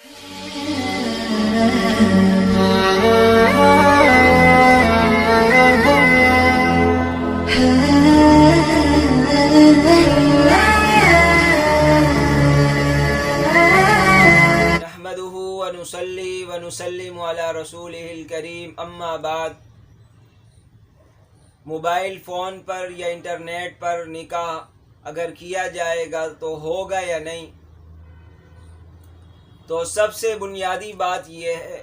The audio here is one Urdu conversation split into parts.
نحمده ونصلي ونسلم على رسوله الكريم اما بعد. موبائل فون پر یا انٹرنیٹ پر نکاح اگر کیا جائے گا تو ہوگا یا نہیں؟ تو سب سے بنیادی بات یہ ہے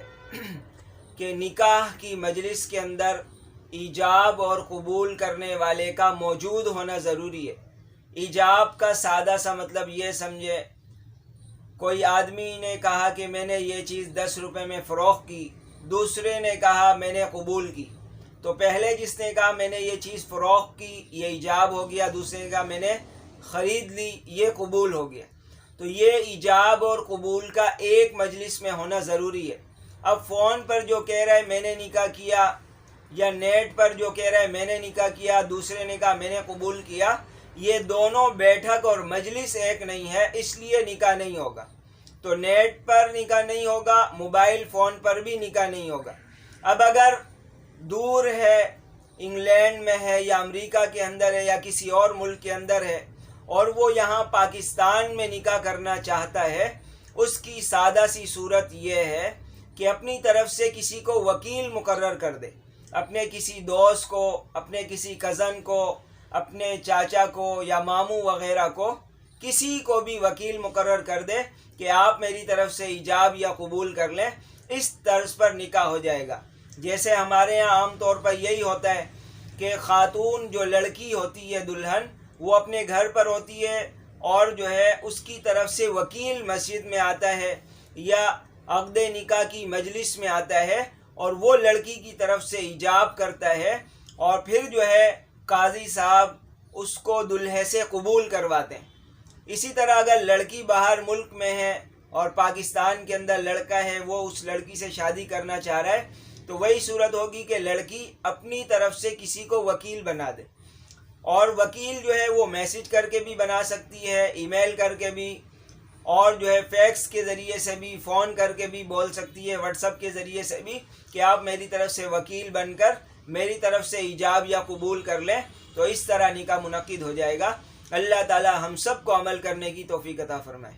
کہ نکاح کی مجلس کے اندر ایجاب اور قبول کرنے والے کا موجود ہونا ضروری ہے. ایجاب کا سادہ سا مطلب یہ سمجھے، کوئی آدمی نے کہا کہ میں نے یہ چیز 10 روپے میں فروخت کی، دوسرے نے کہا میں نے قبول کی. تو پہلے جس نے کہا میں نے یہ چیز فروخت کی یہ ایجاب ہو گیا، دوسرے نے کہا میں نے خرید لی یہ قبول ہو گیا. تو یہ ایجاب اور قبول کا ایک مجلس میں ہونا ضروری ہے. اب فون پر جو کہہ رہا ہے میں نے نکاح کیا، یا نیٹ پر جو کہہ رہا ہے میں نے نکاح کیا، دوسرے نے کہا میں نے قبول کیا، یہ دونوں بیٹھک اور مجلس ایک نہیں ہے، اس لیے نکاح نہیں ہوگا. تو نیٹ پر نکاح نہیں ہوگا، موبائل فون پر بھی نکاح نہیں ہوگا. اب اگر دور ہے، انگلینڈ میں ہے یا امریکہ کے اندر ہے یا کسی اور ملک کے اندر ہے، اور وہ یہاں پاکستان میں نکاح کرنا چاہتا ہے، اس کی سادہ سی صورت یہ ہے کہ اپنی طرف سے کسی کو وکیل مقرر کر دے، اپنے کسی دوست کو، اپنے کسی کزن کو، اپنے چاچا کو یا ماموں وغیرہ کو، کسی کو بھی وکیل مقرر کر دے کہ آپ میری طرف سے ایجاب یا قبول کر لیں. اس طرز پر نکاح ہو جائے گا. جیسے ہمارے ہاں عام طور پر یہی ہوتا ہے کہ خاتون جو لڑکی ہوتی ہے دلہن، وہ اپنے گھر پر ہوتی ہے اور جو ہے اس کی طرف سے وکیل مسجد میں آتا ہے یا عقد نکاح کی مجلس میں آتا ہے اور وہ لڑکی کی طرف سے ایجاب کرتا ہے، اور پھر جو ہے قاضی صاحب اس کو دلہے سے قبول کرواتے ہیں. اسی طرح اگر لڑکی باہر ملک میں ہے اور پاکستان کے اندر لڑکا ہے، وہ اس لڑکی سے شادی کرنا چاہ رہا ہے، تو وہی صورت ہوگی کہ لڑکی اپنی طرف سے کسی کو وکیل بنا دے. اور وکیل جو ہے وہ میسج کر کے بھی بنا سکتی ہے، ای میل کر کے بھی، اور جو ہے فیکس کے ذریعے سے بھی، فون کر کے بھی بول سکتی ہے، واٹس ایپ کے ذریعے سے بھی کہ آپ میری طرف سے وکیل بن کر میری طرف سے ایجاب یا قبول کر لیں. تو اس طرح نکاح منعقد ہو جائے گا. اللہ تعالی ہم سب کو عمل کرنے کی توفیق عطا فرمائے.